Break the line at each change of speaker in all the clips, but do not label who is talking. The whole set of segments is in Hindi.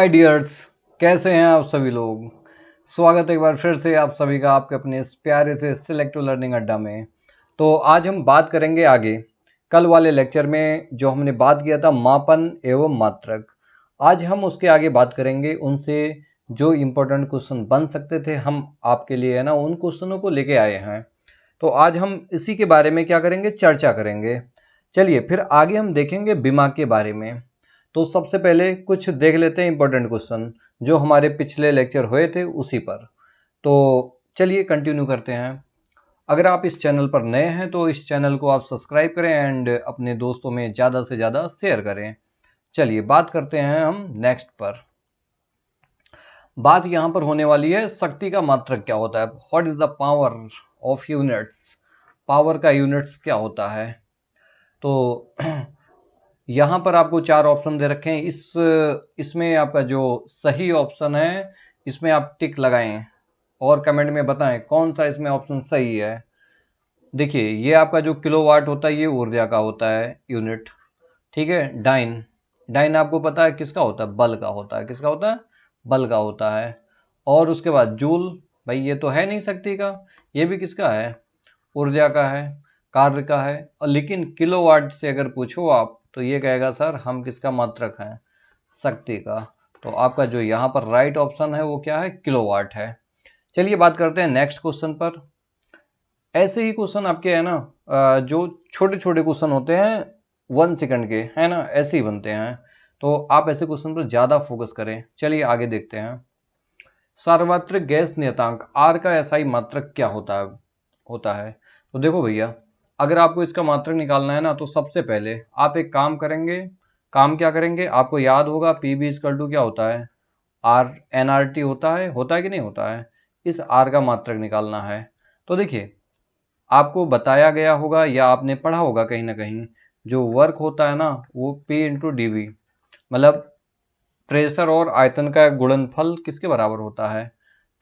हाय डियर्स, कैसे हैं आप सभी लोग। स्वागत है एक बार फिर से आप सभी का आपके अपने इस प्यारे से सिलेक्टिव लर्निंग अड्डा में। तो आज हम बात करेंगे आगे कल वाले लेक्चर में जो हमने बात किया था मापन एवं मात्रक। आज हम उसके आगे बात करेंगे उनसे जो इम्पोर्टेंट क्वेश्चन बन सकते थे, हम आपके लिए है ना उन क्वेश्चनों को लेके आए हैं। तो आज हम इसी के बारे में क्या करेंगे, चर्चा करेंगे। चलिए फिर आगे हम देखेंगे दिमाग के बारे में। तो सबसे पहले कुछ देख लेते हैं इंपॉर्टेंट क्वेश्चन जो हमारे पिछले लेक्चर हुए थे उसी पर। तो चलिए कंटिन्यू करते हैं। अगर आप इस चैनल पर नए हैं तो इस चैनल को आप सब्सक्राइब करें एंड अपने दोस्तों में ज़्यादा से ज़्यादा शेयर करें। चलिए बात करते हैं हम नेक्स्ट पर। बात यहाँ पर होने वाली है शक्ति का मात्रक क्या होता है। What is the power of units. Power का यूनिट्स क्या होता है। तो यहाँ पर आपको चार ऑप्शन दे रखे हैं। इसमें आपका जो सही ऑप्शन है इसमें आप टिक लगाएं और कमेंट में बताएं कौन सा इसमें ऑप्शन सही है। देखिए ये आपका जो किलोवाट होता है ये ऊर्जा का होता है यूनिट, ठीक है। डाइन, डाइन आपको पता है किसका होता है, बल का होता है। किसका होता है, बल का होता है। और उसके बाद जूल, भाई ये तो है नहीं शक्ति का, ये भी किसका है, ऊर्जा का है, कार्य का है। और लेकिन किलोवाट से अगर पूछो आप तो ये कहेगा सर हम किसका मात्रक हैं, शक्ति का। तो आपका जो यहाँ पर राइट ऑप्शन है वो क्या है, किलोवाट है। चलिए बात करते हैं नेक्स्ट क्वेश्चन पर। ऐसे ही क्वेश्चन आपके है ना जो छोटे छोटे क्वेश्चन होते हैं 1 सेकंड के, है ना, ऐसे ही बनते हैं। तो आप ऐसे क्वेश्चन पर ज़्यादा फोकस करें। चलिए आगे देखते हैं। सार्वत्रिक गैस नियतांक आर का एसआई मात्रक क्या होता है। तो देखो भैया, अगर आपको इसका मात्रक निकालना है ना तो सबसे पहले आप एक काम करेंगे। काम क्या करेंगे, आपको याद होगा पी बी इक्वल टू क्या होता है, आर एन आर टी होता है कि नहीं होता है। इस आर का मात्रक निकालना है। तो देखिए आपको बताया गया होगा या आपने पढ़ा होगा कहीं ना कहीं, जो वर्क होता है ना वो P इंटू डी वी, मतलब प्रेशर और आयतन का गुणनफल किसके बराबर होता है,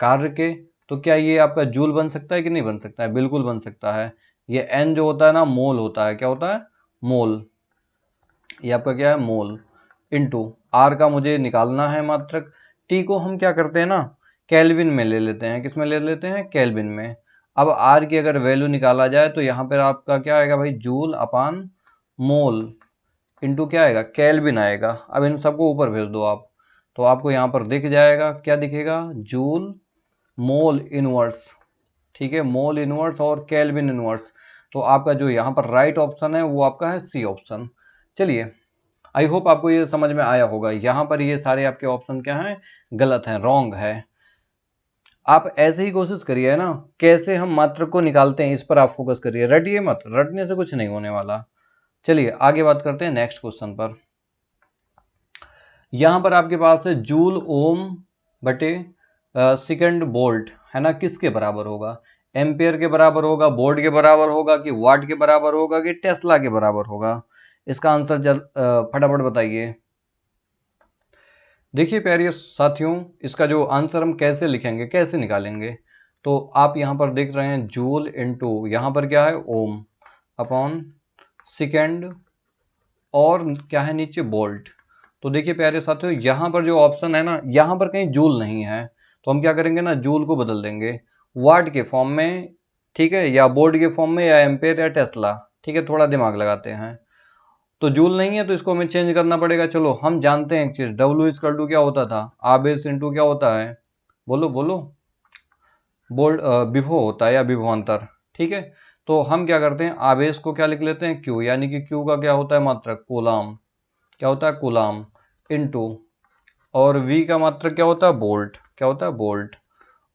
कार्य के। तो क्या ये आपका जूल बन सकता है कि नहीं बन सकता है, बिल्कुल बन सकता है। ये एन जो होता है ना मोल होता है, क्या होता है, मोल। ये आपका क्या है, मोल। इंटू आर का मुझे निकालना है मात्रक। टी को हम क्या करते हैं ना केल्विन में ले लेते हैं। किस में ले लेते हैं, केल्विन में। अब आर की अगर वैल्यू निकाला जाए तो यहाँ पर आपका क्या आएगा भाई, जूल अपान मोल इंटू क्या आएगा, केल्विन आएगा। अब इन सबको ऊपर भेज दो आप तो आपको यहाँ पर दिख जाएगा, क्या दिखेगा, जूल मोल इनवर्स, ठीक है, मोल इनवर्स और केल्विन इनवर्स। तो आपका जो यहाँ पर राइट ऑप्शन है वो आपका है सी ऑप्शन। चलिए आई होप आपको ये समझ में आया होगा। यहाँ पर ये सारे आपके ऑप्शन क्या हैं, गलत हैं, रॉन्ग है। आप ऐसे ही कोशिश करिए ना, कैसे हम मात्रक को निकालते हैं इस पर आप फोकस करिए, रटिए मत, रटने से कुछ नहीं होने वाला। चलिए आगे बात करते हैं नेक्स्ट क्वेश्चन पर। यहां पर आपके पास है जूल ओम बटे सेकंड बोल्ट, है ना, किसके बराबर होगा, एम्पियर के बराबर होगा, वोल्ट के बराबर होगा, कि वाट के बराबर होगा, कि टेस्ला के बराबर होगा। इसका आंसर फटाफट बताइए। देखिए प्यारे साथियों, इसका जो आंसर हम कैसे लिखेंगे, कैसे निकालेंगे। तो आप यहाँ पर देख रहे हैं जूल इंटू यहाँ पर क्या है ओम अपॉन सेकेंड और क्या है नीचे बोल्ट। तो देखिए प्यारे साथियों यहाँ पर जो ऑप्शन है ना, यहाँ पर कहीं जूल नहीं है तो हम क्या करेंगे ना, जूल को बदल देंगे वाट के फॉर्म में, ठीक है, या बोल्ट के फॉर्म में, या एम्पेयर या टेस्ला, ठीक है, थोड़ा दिमाग लगाते हैं। तो जूल नहीं है तो इसको हमें चेंज करना पड़ेगा। चलो हम जानते हैं एक चीज, डब्ल्यू इक्वल टू क्या होता था, आवेश इंटू क्या होता है, बोलो बोलो, बोल्ट विभव होता है या विभवांतर, ठीक है। तो हम क्या करते हैं, आवेश को क्या लिख लेते हैं, क्यू, यानी कि क्यू का क्या होता है मात्रक, कूलाम, क्या होता है कूलाम, इंटू और वी का मात्रक क्या होता है, बोल्ट, क्या होता है बोल्ट।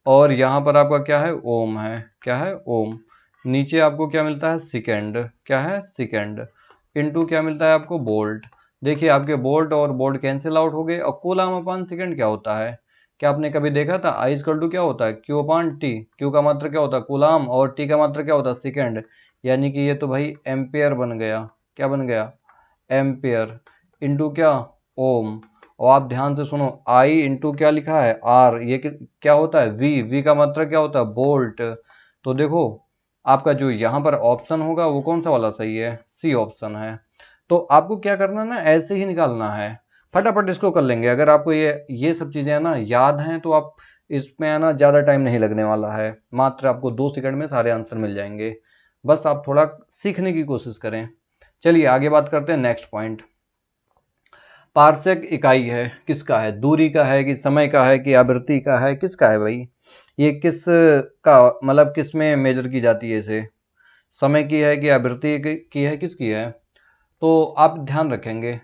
और यहाँ पर आपका क्या है, ओम है, क्या है ओम। नीचे आपको क्या मिलता है, सेकेंड, क्या है सेकेंड, इंटू क्या मिलता है आपको, बोल्ट। देखिए आपके बोल्ट और बोल्ट कैंसिल आउट हो गए। और कूलाम अपान सेकेंड क्या होता है, क्या आपने कभी देखा था, आई इक्वल टू क्या होता है, क्यू अपान टी। क्यू का मात्रक क्या होता है, कूलाम, और टी का मात्रक क्या होता है, सेकेंड। यानी कि ये तो भाई एम्पेयर बन गया, क्या बन गया, एम्पेयर इंटू क्या, ओम। और आप ध्यान से सुनो, आई इंटू क्या लिखा है, आर, ये क्या होता है, वी, वी का मतलब क्या होता है, बोल्ट। तो देखो आपका जो यहाँ पर ऑप्शन होगा वो कौन सा वाला सही है, सी ऑप्शन है। तो आपको क्या करना है ना, ऐसे ही निकालना है, फटाफट इसको कर लेंगे। अगर आपको ये सब चीज़ें है ना याद हैं तो आप इसमें है ना ज़्यादा टाइम नहीं लगने वाला है, मात्र आपको 2 सेकंड में सारे आंसर मिल जाएंगे। बस आप थोड़ा सीखने की कोशिश करें। चलिए आगे बात करते हैं नेक्स्ट पॉइंट। पारसेक इकाई है, किसका है? दूरी का है कि समय का है कि आवृत्ति का है, किसका है भाई? ये किस का मतलब किस में मेजर की जाती है इसे? समय की है कि आवृत्ति की है, किसकी है? तो आप ध्यान रखेंगे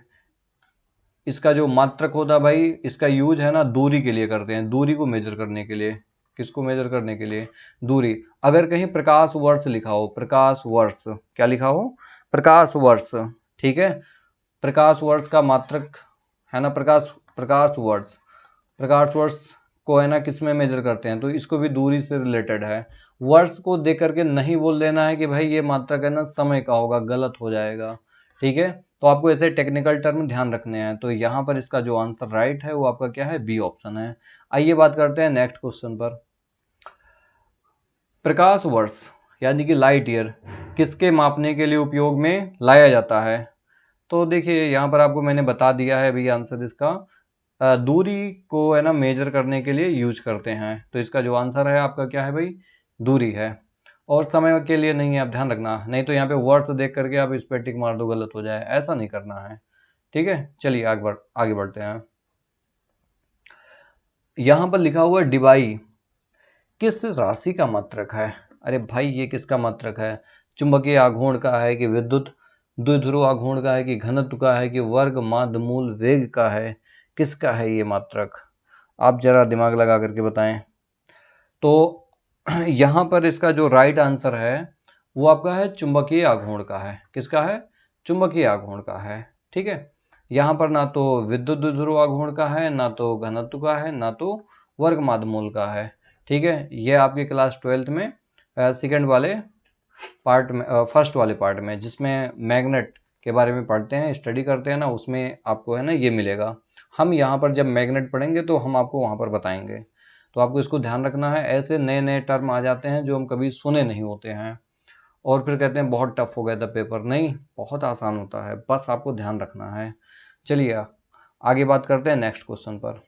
इसका जो मात्रक होता है भाई, इसका यूज है ना दूरी के लिए करते हैं, दूरी को मेजर करने के लिए। किसको मेजर करने के लिए? दूरी। अगर कहीं प्रकाश वर्ष लिखा हो, प्रकाश वर्ष, क्या लिखा हो? प्रकाश वर्ष, ठीक है। प्रकाश वर्ष का मात्रक है ना प्रकाश वर्ष। प्रकाश वर्ष को है ना किस में मेजर करते हैं? तो इसको भी दूरी से रिलेटेड है। वर्ष को देख करके नहीं बोल देना है कि भाई ये मात्रक है ना समय का होगा, गलत हो जाएगा, ठीक है। तो आपको ऐसे टेक्निकल टर्म ध्यान रखने हैं। तो यहाँ पर इसका जो आंसर राइट है वो आपका क्या है? बी ऑप्शन है। आइए बात करते हैं नेक्स्ट क्वेश्चन पर। प्रकाश वर्ष यानी कि लाइट ईयर किसके मापने के लिए उपयोग में लाया जाता है? तो देखिए यहाँ पर आपको मैंने बता दिया है भी आंसर इसका। दूरी को है ना मेजर करने के लिए यूज करते हैं। तो इसका जो आंसर है आपका क्या है भाई? दूरी है। और समय के लिए नहीं है, आप ध्यान रखना, नहीं तो यहाँ पे वर्ड्स देख करके आप इस पे टिक मार दो, गलत हो जाए, ऐसा नहीं करना है, ठीक है। चलिए आगे बढ़ते हैं। यहाँ पर लिखा हुआ डिबाई किस राशि का मात्रक है? अरे भाई ये किसका मात्रक है? चुंबकीय आघूर्ण का है कि विद्युत द्विध्रुव आघूर्ण का है कि घनत्व का है कि वर्ग माध्य मूल वेग का है? किसका है ये मात्रक? आप जरा दिमाग लगा करके बताएं। तो यहाँ पर इसका जो राइट आंसर है वो आपका है चुंबकीय आघूर्ण का है। किसका है? चुंबकीय आघूर्ण का है, ठीक है। यहाँ पर ना तो विद्युत द्विध्रुव आघूर्ण का है, ना तो घनत्व का है, ना तो वर्ग माध्य मूल का है, ठीक है। ये आपके क्लास 12th में सेकेंड वाले पार्ट में, फर्स्ट वाले पार्ट में जिसमें मैग्नेट के बारे में पढ़ते हैं, स्टडी करते हैं ना, उसमें आपको है ना ये मिलेगा। हम यहाँ पर जब मैग्नेट पढ़ेंगे तो हम आपको वहाँ पर बताएंगे। तो आपको इसको ध्यान रखना है। ऐसे नए नए टर्म आ जाते हैं जो हम कभी सुने नहीं होते हैं और फिर कहते हैं बहुत टफ हो गया था पेपर। नहीं, बहुत आसान होता है, बस आपको ध्यान रखना है। चलिए आगे बात करते हैं नेक्स्ट क्वेश्चन पर।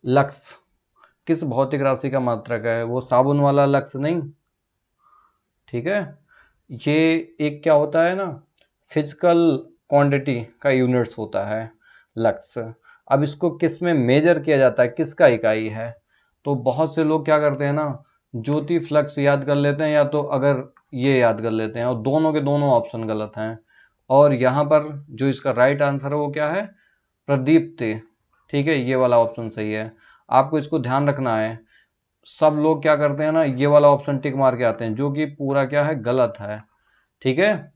लक्स किस भौतिक राशि का मात्रक है? वो साबुन वाला लक्स नहीं, ठीक है। ये एक क्या होता है ना, फिजिकल क्वांटिटी का यूनिट्स होता है लक्स। अब इसको किस में मेजर किया जाता है, किसका इकाई है? तो बहुत से लोग क्या करते हैं ना, ज्योति फ्लक्स याद कर लेते हैं या तो अगर ये याद कर लेते हैं, और दोनों के दोनों ऑप्शन गलत हैं। और यहाँ पर जो इसका राइट आंसर है वो क्या है? प्रदीप्ति, ठीक है, ये वाला ऑप्शन सही है। आपको इसको ध्यान रखना है। सब लोग क्या करते हैं ना, ये वाला ऑप्शन टिक मार के आते हैं, जो कि पूरा क्या है? गलत है, ठीक है।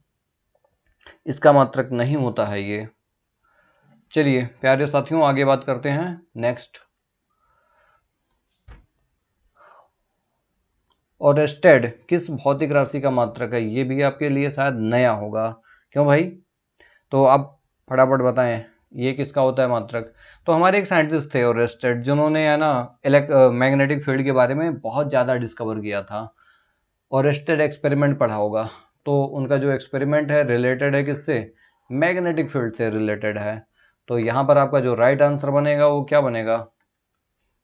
इसका मात्रक नहीं होता है ये। चलिए प्यारे साथियों आगे बात करते हैं नेक्स्ट। ओरेस्टेड किस भौतिक राशि का मात्रक है? ये भी आपके लिए शायद नया होगा। क्यों भाई? तो आप फटाफट बताएं ये किसका होता है मात्रक? तो हमारे एक साइंटिस्ट थे ओरेस्टेड, जिन्होंने है ना मैग्नेटिक फील्ड के बारे में बहुत ज़्यादा डिस्कवर किया था। ओरेस्टेड एक्सपेरिमेंट पढ़ा होगा। तो उनका जो एक्सपेरिमेंट है रिलेटेड है किससे? मैग्नेटिक फील्ड से रिलेटेड है। तो यहाँ पर आपका जो राइट आंसर बनेगा वो क्या बनेगा?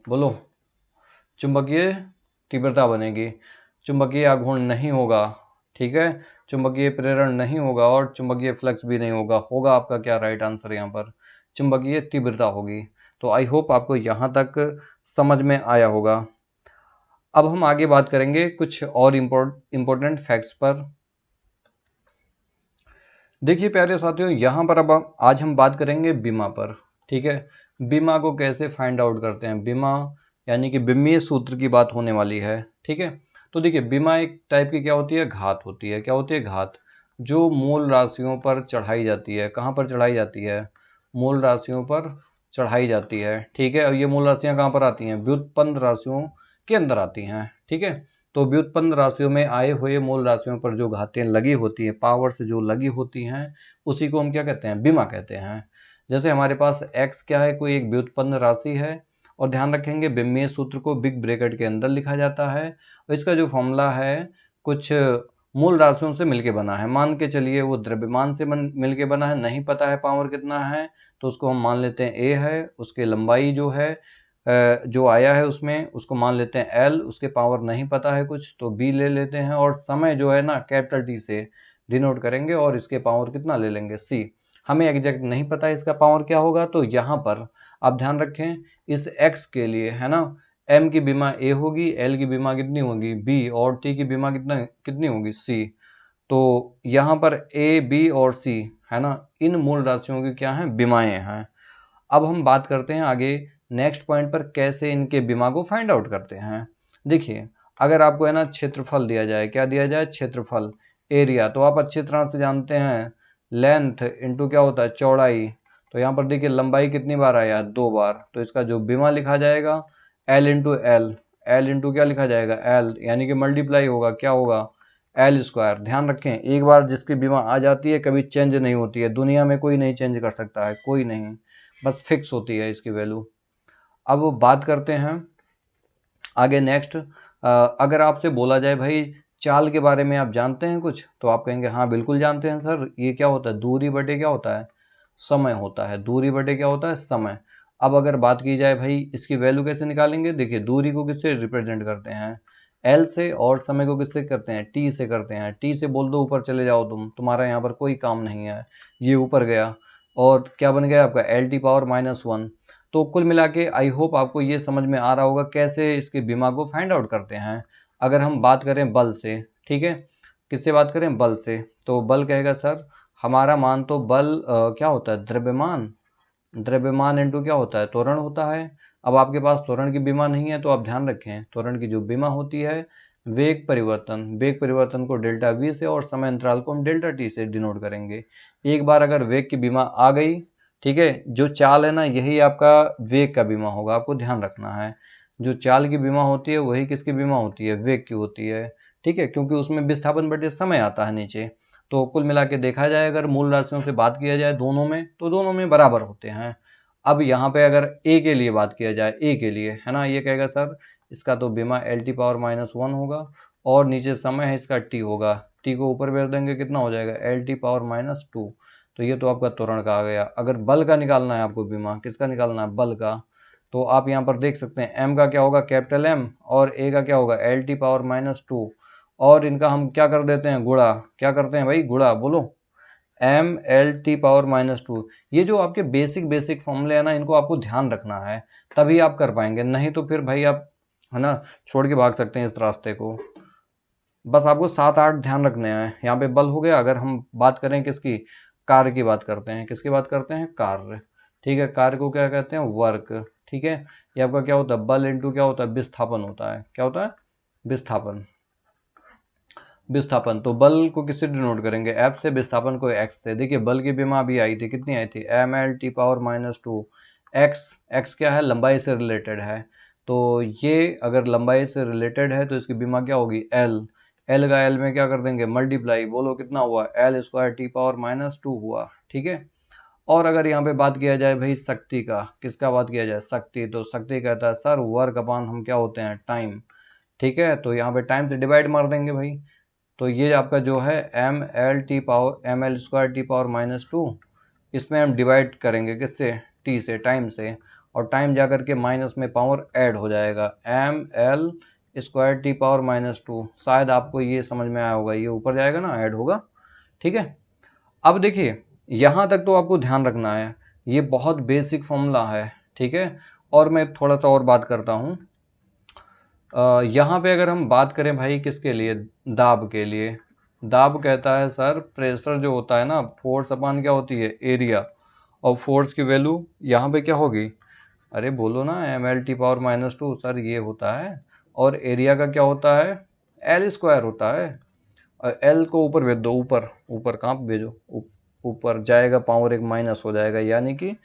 बोलो। चुंबकीय तीव्रता बनेगी। चुंबकीय आघूर्ण नहीं होगा, ठीक है। चुंबकीय प्रेरण नहीं होगा और चुंबकीय फ्लक्स भी नहीं होगा। होगा आपका क्या राइट आंसर यहाँ पर? चुंबकीय तीव्रता होगी। तो आई होप आपको यहाँ तक समझ में आया होगा। अब हम आगे बात करेंगे कुछ और इम्पोर्टेंट फैक्ट्स पर। देखिए प्यारे साथियों, यहाँ पर अब आज हम बात करेंगे बीमा पर, ठीक है। बीमा को कैसे फाइंड आउट करते हैं? बीमा यानी कि बिम्मीय सूत्र की बात होने वाली है, ठीक है। तो देखिए बीमा एक टाइप की क्या होती है? घात होती है। क्या होती है? घात, जो मूल राशियों पर चढ़ाई जाती है। कहाँ पर चढ़ाई जाती है? मूल राशियों पर चढ़ाई जाती है, ठीक है। और ये मूल राशियाँ कहाँ पर आती हैं? व्युत्पन्न राशियों के अंदर आती हैं, ठीक है। तो व्युत्पन्न राशियों में आए हुए मूल राशियों पर जो घातें लगी होती हैं, पावर से जो लगी होती हैं, उसी को हम क्या कहते हैं? बीमा कहते हैं। जैसे हमारे पास x क्या है? कोई एक व्युत्पन्न राशि है। और ध्यान रखेंगे बिम्मीय सूत्र को बिग ब्रैकेट के अंदर लिखा जाता है। और इसका जो फॉर्मूला है कुछ मूल राशियों से मिलके बना है। मान के चलिए वो द्रव्यमान से मिलके बना है, नहीं पता है पावर कितना है, तो उसको हम मान लेते हैं ए है। उसके लंबाई जो है जो आया है उसमें, उसको मान लेते हैं एल। उसके पावर नहीं पता है कुछ, तो बी ले लेते हैं। और समय जो है ना कैपिटल टी से डिनोट करेंगे, और इसके पावर कितना ले लेंगे, सी। हमें एग्जैक्ट नहीं पता है इसका पावर क्या होगा, तो यहाँ पर आप ध्यान रखें इस एक्स के लिए है ना, एम की बीमा ए होगी, एल की बीमा कितनी होगी बी, और टी की बीमा कितनी होगी सी। तो यहाँ पर ए बी और सी है ना, इन मूल राशियों की क्या है, बीमाएं हैं। अब हम बात करते हैं आगे नेक्स्ट पॉइंट पर, कैसे इनके बीमा को फाइंड आउट करते हैं। देखिए अगर आपको है ना क्षेत्रफल दिया जाए, क्या दिया जाए, क्षेत्रफल, एरिया, तो आप अच्छी तरह से जानते हैं लेंथ इंटू क्या होता है, चौड़ाई। तो यहाँ पर देखिए लंबाई कितनी बार आया, 2 बार, तो इसका जो बीमा लिखा जाएगा L into L. L into क्या लिखा जाएगा, एल, यानी कि मल्टीप्लाई होगा, क्या होगा, एल स्क्वायर। ध्यान रखें एक बार जिसकी बीमा आ जाती है कभी चेंज नहीं होती है, दुनिया में कोई नहीं चेंज कर सकता है, कोई नहीं, बस फिक्स होती है इसकी वैल्यू। अब बात करते हैं आगे नेक्स्ट। अगर आपसे बोला जाए भाई चाल के बारे में आप जानते हैं कुछ, तो आप कहेंगे हाँ बिल्कुल जानते हैं सर। ये क्या होता है, दूरी बटे क्या होता है, समय होता है। दूरी बटे क्या होता है, समय। अब अगर बात की जाए भाई इसकी वैल्यू कैसे निकालेंगे, देखिए दूरी को किससे रिप्रेजेंट करते हैं, एल से, और समय को किससे करते हैं, टी से करते हैं। टी से बोल दो ऊपर चले जाओ तुम्हारा यहाँ पर कोई काम नहीं है, ये ऊपर गया, और क्या बन गया आपका एल टी पावर -1। तो कुल मिला के आई होप आपको ये समझ में आ रहा होगा कैसे इसके बीमा को फाइंड आउट करते हैं। अगर हम बात करें बल से, ठीक है, किससे बात करें, बल से, तो बल कहेगा सर हमारा मान तो बल क्या होता है, द्रव्यमान। द्रव्यमान इंटू क्या होता है, त्वरण होता है। अब आपके पास त्वरण की बीमा नहीं है, तो आप ध्यान रखें त्वरण की जो बीमा होती है वेग परिवर्तन। वेग परिवर्तन को डेल्टा वी से, और समय अंतराल को हम डेल्टा टी से डिनोट करेंगे। एक बार अगर वेग की बीमा आ गई, ठीक है, जो चाल है ना यही आपका वेग का बीमा होगा, आपको ध्यान रखना है। जो चाल की बीमा होती है वही किसकी बीमा होती है, वेग की होती है, ठीक है, क्योंकि उसमें विस्थापन बटे समय आता है नीचे। तो कुल मिला के देखा जाए अगर मूल राशियों से बात किया जाए दोनों में, तो दोनों में बराबर होते हैं। अब यहाँ पे अगर ए के लिए बात किया जाए, ए के लिए है ना, ये कहेगा सर इसका तो बीमा एल टी पावर -1 होगा, और नीचे समय है इसका टी होगा। टी को ऊपर भेज देंगे कितना हो जाएगा, एल टी पावर -2। तो ये तो आपका त्वरण का आ गया। अगर बल का निकालना है आपको बीमा, किसका निकालना है, बल का, तो आप यहाँ पर देख सकते हैं एम का क्या होगा, कैपिटल एम, और ए का क्या होगा, एल टी पावर -2। और इनका हम क्या कर देते हैं, गुणा। क्या करते हैं भाई, गुणा, बोलो, एम एल टी पावर -2। ये जो आपके बेसिक बेसिक फॉर्मूले हैं ना, इनको आपको ध्यान रखना है, तभी आप कर पाएंगे, नहीं तो फिर भाई आप है ना छोड़ के भाग सकते हैं इस रास्ते को। बस आपको 7-8 ध्यान रखने हैं। यहाँ पे बल हो गया। अगर हम बात करें किसकी, कार्य की बात करते हैं, किसकी बात करते हैं, कार्य, ठीक है। कार्य को क्या कहते हैं, वर्क, ठीक है। ये आपका क्या होता है, बल इंटू क्या होता है, विस्थापन होता है। क्या होता है, विस्थापन। विस्थापन, तो बल को किससे डिनोट करेंगे, एफ से, विस्थापन को एक्स से। देखिए बल की बीमा अभी आई थी, कितनी आई थी, M L T power -2। X, X क्या है, लंबाई से रिलेटेड है, तो ये अगर लंबाई से रिलेटेड है तो इसकी बीमा क्या होगी, एल। एल का एल में क्या कर देंगे, मल्टीप्लाई, बोलो कितना हुआ, एल स्क्वायर टी पावर -2 हुआ, ठीक है। और अगर यहाँ पे बात किया जाए भाई शक्ति का, किसका बात किया जाए, शक्ति, तो शक्ति कहता है सर वर्क अपॉन हम क्या होते हैं, टाइम, ठीक है। तो यहाँ पे टाइम से डिवाइड मार देंगे भाई, तो ये आपका जो है M L T power, M L square T power -2, इसमें हम डिवाइड करेंगे किससे, टी से, टाइम से, और टाइम जा करके माइनस में पावर ऐड हो जाएगा, M L square T power -2। शायद आपको ये समझ में आया होगा, ये ऊपर जाएगा ना, ऐड होगा, ठीक है। अब देखिए यहाँ तक तो आपको ध्यान रखना है, ये बहुत बेसिक फॉर्मूला है, ठीक है। और मैं थोड़ा सा और बात करता हूँ। यहाँ पे अगर हम बात करें भाई किसके लिए, दाब के लिए। दाब कहता है सर प्रेशर जो होता है ना, फोर्स अपान क्या होती है, एरिया, और फोर्स की वैल्यू यहाँ पे क्या होगी, अरे बोलो ना, M L T power -2 sir ये होता है, और एरिया का क्या होता है, एल स्क्वायर होता है। और एल को ऊपर भेज दो, ऊपर, ऊपर कहाँ पे भेजो, ऊपर जाएगा, पावर एक माइनस हो जाएगा, यानी कि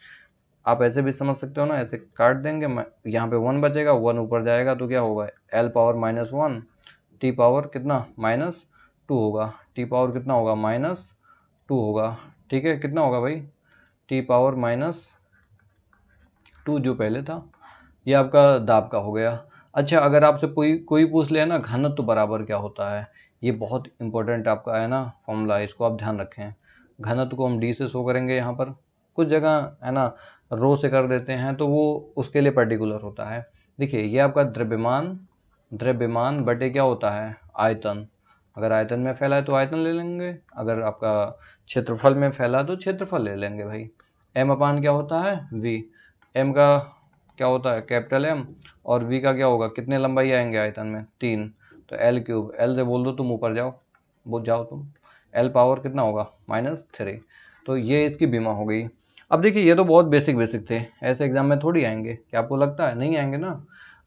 आप ऐसे भी समझ सकते हो ना, ऐसे काट देंगे, यहाँ पे 1 बचेगा, 1 ऊपर जाएगा तो क्या होगा, एल पावर -1, टी पावर कितना -2 होगा, टी पावर कितना होगा, -2 होगा, ठीक है। कितना होगा भाई, टी पावर -2 जो पहले था, ये आपका दाब का हो गया। अच्छा, अगर आपसे कोई कोई पूछ ले ना घनत्व बराबर क्या होता है, ये बहुत इंपॉर्टेंट आपका है ना फॉर्मूला, इसको आप ध्यान रखें। घनत्व को हम डी से शो करेंगे, यहाँ पर कुछ जगह है ना रो से कर देते हैं, तो वो उसके लिए पर्टिकुलर होता है। देखिए ये आपका द्रव्यमान, द्रव्यमान बटे क्या होता है, आयतन। अगर आयतन में फैला है तो आयतन ले लेंगे, अगर आपका क्षेत्रफल में फैला तो क्षेत्रफल ले लेंगे भाई। एम अपान क्या होता है, वी। एम का क्या होता है, कैपिटल एम, और वी का क्या होगा, कितने लंबाई आएंगे आयतन में, 3। तो एल क्यूब, एल से बोल दो तुम ऊपर जाओ, वो जाओ तुम, एल पावर कितना होगा, -3। तो ये इसकी बीमा हो गई। अब देखिए ये तो बहुत बेसिक बेसिक थे, ऐसे एग्जाम में थोड़ी आएंगे, क्या आपको लगता है, नहीं आएंगे ना।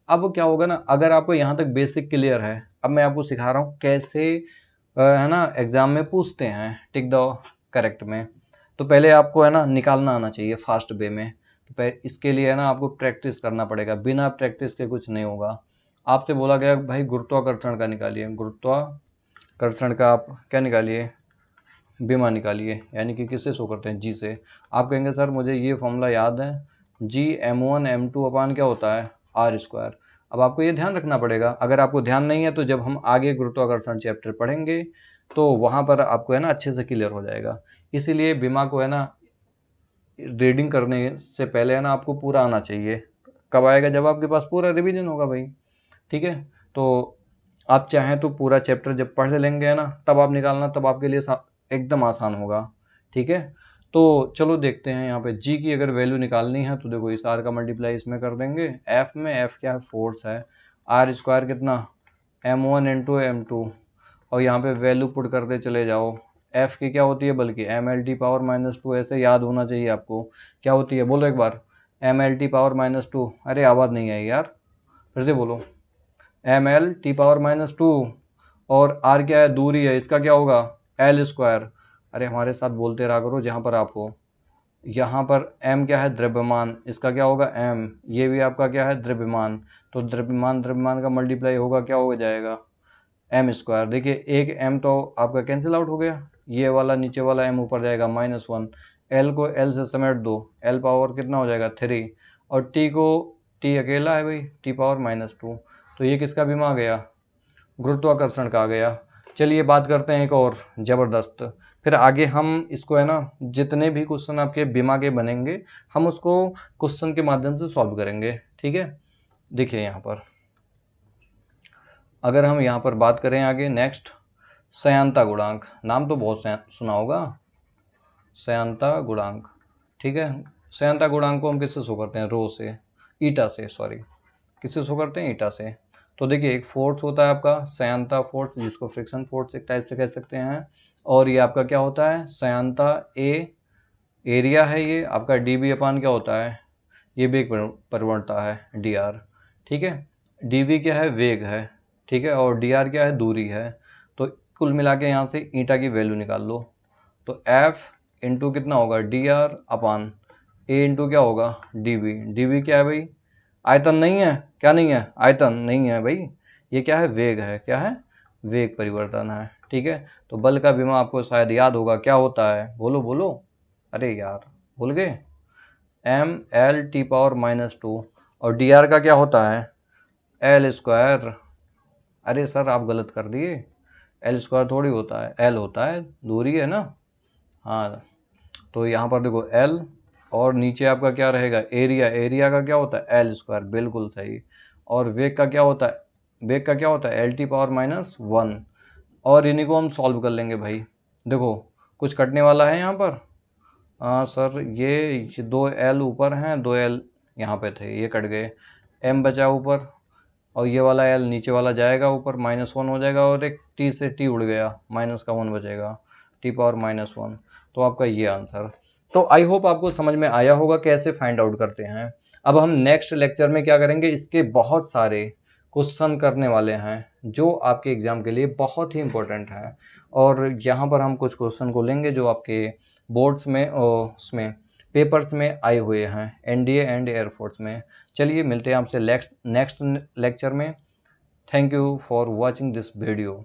अब क्या होगा ना, अगर आपको यहाँ तक बेसिक क्लियर है, अब मैं आपको सिखा रहा हूँ कैसे है ना एग्जाम में पूछते हैं टिक द करेक्ट में। तो पहले आपको है ना निकालना आना चाहिए फास्ट वे में। तो इसके लिए है ना आपको प्रैक्टिस करना पड़ेगा, बिना प्रैक्टिस के कुछ नहीं होगा। आपसे बोला गया भाई गुरुत्वाकर्षण का निकालिए, गुरुत्वाकर्षण का आप क्या निकालिए, बीमा निकालिए, यानी कि किससे शो करते हैं, जी से। आप कहेंगे सर मुझे ये फॉर्मूला याद है, जी m1 m2 अपान क्या होता है, आर स्क्वायर। अब आपको ये ध्यान रखना पड़ेगा, अगर आपको ध्यान नहीं है तो जब हम आगे गुरुत्वाकर्षण चैप्टर पढ़ेंगे तो वहाँ पर आपको है ना अच्छे से क्लियर हो जाएगा। इसीलिए बीमा को है ना रीडिंग करने से पहले है ना आपको पूरा आना चाहिए। कब आएगा, जब आपके पास पूरा रिवीजन होगा भाई, ठीक है। तो आप चाहें तो पूरा चैप्टर जब पढ़ लेंगे है ना, तब आप निकालना, तब आपके लिए एकदम आसान होगा, ठीक है। तो चलो देखते हैं यहाँ पे जी की अगर वैल्यू निकालनी है तो देखो इस आर का मल्टीप्लाई इसमें कर देंगे, एफ में, एफ क्या है, फोर्स है, आर स्क्वायर कितना, m1 इंटू m2, और यहाँ पे वैल्यू पुट करते चले जाओ। एफ की क्या होती है, बल्कि mlt पावर -2, ऐसे याद होना चाहिए आपको। क्या होती है, बोलो एक बार, mlt पावर -2। अरे आवाज़ नहीं आई यार, फिर से बोलो, mlt पावर -2। और r क्या है, दूरी है, इसका क्या होगा, l स्क्वायर। अरे हमारे साथ बोलते रहा करो जहाँ पर आप हो। यहाँ पर m क्या है, द्रव्यमान, इसका क्या होगा, m। ये भी आपका क्या है, द्रव्यमान। तो द्रव्यमान द्रव्यमान का मल्टीप्लाई होगा, क्या हो जाएगा, m स्क्वायर। देखिए एक m तो आपका कैंसिल आउट हो गया, ये वाला नीचे वाला m ऊपर जाएगा, -1। l को l से समेट दो, l पावर कितना हो जाएगा, 3। और t को, t अकेला है भाई, t पावर -2। तो ये किसका बीमा आ गया, गुरुत्वाकर्षण का आ गया। चलिए बात करते हैं एक और ज़बरदस्त, फिर आगे हम इसको है ना जितने भी क्वेश्चन आपके बीमा के बनेंगे हम उसको क्वेश्चन के माध्यम से सॉल्व करेंगे, ठीक है। देखिए यहाँ पर अगर हम यहाँ पर बात करें आगे नेक्स्ट, सयांता गुणांक, नाम तो बहुत सुना होगा, सयांता गुणांक, ठीक है। सयांता गुणांक को हम किससे शो करते हैं, रो से, ईटा से, सॉरी, किससे शो करते हैं, ईटा से। तो देखिए एक फोर्स होता है आपका सयांता फोर्स, जिसको फ्रिक्शन फोर्स एक टाइप से कह सकते हैं, और ये आपका क्या होता है, सयांता ए एरिया है, ये आपका डी बी अपान क्या होता है, ये वेग परिवर्तनता है, डी आर, ठीक है। डी वी क्या है, वेग है, ठीक है, और डी आर क्या है, दूरी है। तो कुल मिला के यहाँ से ईटा की वैल्यू निकाल लो। तो एफ इंटू कितना होगा, डी आर अपान ए इंटू क्या होगा, डी वी। डी वी क्या है भाई, आयतन नहीं है, क्या नहीं है, आयतन नहीं है भाई, ये क्या है, वेग है, क्या है, वेग परिवर्तन है, ठीक है। तो बल का बीमा आपको शायद याद होगा, क्या होता है, बोलो बोलो, अरे यार भूल गए, एम एल टी पावर -2। और डी आर का क्या होता है, एल स्क्वायर। अरे सर आप गलत कर दिए, एल स्क्वायर थोड़ी होता है, एल होता है, दूरी है ना, हाँ। तो यहाँ पर देखो एल, और नीचे आपका क्या रहेगा, एरिया, एरिया का क्या होता है, एल स्क्वायर, बिल्कुल सही। और वेग का क्या होता है, वेग का क्या होता है, एल टी पावर -1। और इन्हीं को हम सॉल्व कर लेंगे भाई। देखो कुछ कटने वाला है यहाँ पर, हाँ सर ये 2 एल ऊपर हैं, 2 एल यहाँ पे थे, ये कट गए, एम बचा ऊपर, और ये वाला एल नीचे वाला जाएगा ऊपर, -1 हो जाएगा, और एक टी से टी उड़ गया, माइनस का 1 बचेगा, टी पावर -1। तो आपका ये आंसर। तो आई होप आपको समझ में आया होगा कैसे फाइंड आउट करते हैं। अब हम नेक्स्ट लेक्चर में क्या करेंगे, इसके बहुत सारे क्वेश्चन करने वाले हैं जो आपके एग्जाम के लिए बहुत ही इंपॉर्टेंट है। और यहाँ पर हम कुछ क्वेश्चन को लेंगे जो आपके बोर्ड्स में और उसमें पेपर्स में आए हुए हैं, एनडीए एंड एयरफोर्स में। चलिए मिलते हैं आपसे नेक्स्ट लेक्चर में। Thank you for watching this video.